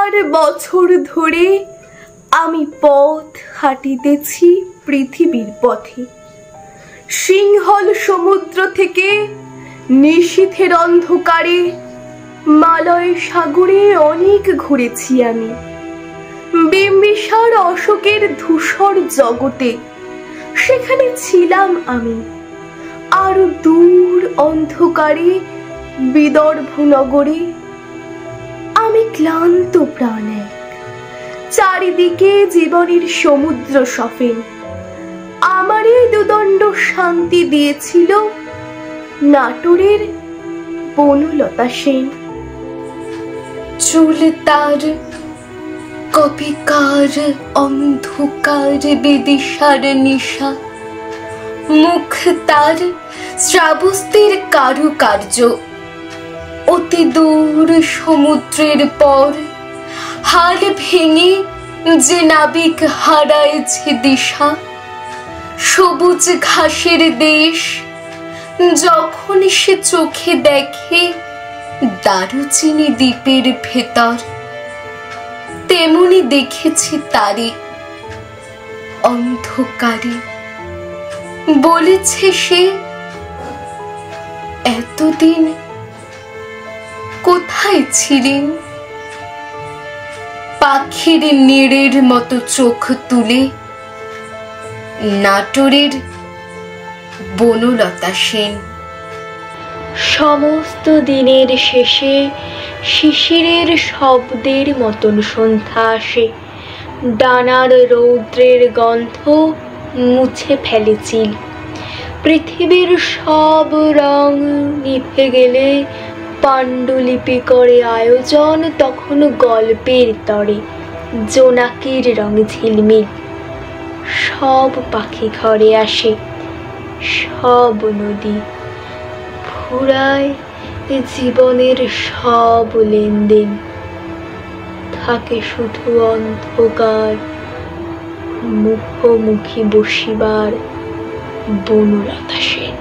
হাজার বছর ধরে আমি পথ হাঁটিতেছি পৃথিবীর পথে। সিংহল সমুদ্র থেকে নিশীথের অন্ধকারে মালয় সাগরে অনেক ঘুরেছি আমি। বিম্বিসার অশোকের ধূসর জগতে সেখানে ছিলাম আমি। আরো দূর অন্ধকারে বিদর্ভ নগরে আমি ক্লান্ত প্রাণ এক। চারিদিকে জীবনের সমুদ্র সফেন। আমারই দুদণ্ড শান্তি দিয়েছিল নাটোরের বনলতা সেন। চুল তার কবিকার অন্ধকার বিদিশার নিশা, মুখ তার শ্রাবস্তির কারুকার্য। অতি দূর সমুদ্রের পর হাল ভেঙে যে নাবিক হারাইছে দিশা, সবুজ ঘাসের দেশ যখন সে চোখে দেখে দারুচিনি দ্বীপের ভেতর, তেমনি দেখেছি তারে অন্ধকারে। বলেছে সে, এতদিন কোথায় ছিলেন? পাখির নীড়ের মতো চোখ তুলে নাটোরের বনলতা সেন। সমস্ত দিনের শেষে শিশিরের শব্দের মতন সন্ধ্যা আসে। ডানার রৌদ্রের গন্ধ মুছে ফেলে চিল। পৃথিবীর সব রং নিভে গেলে পাণ্ডুলিপি করে আয়োজন তখন গল্পের তরে জোনাকির রং ঝিলমিল। সব পাখি ঘরে আসে, সব নদী ফুরায় জীবনের সব লেনদেন। থাকে শুধু অন্ধকার, মুখোমুখি বসিবার বনলতা সেন।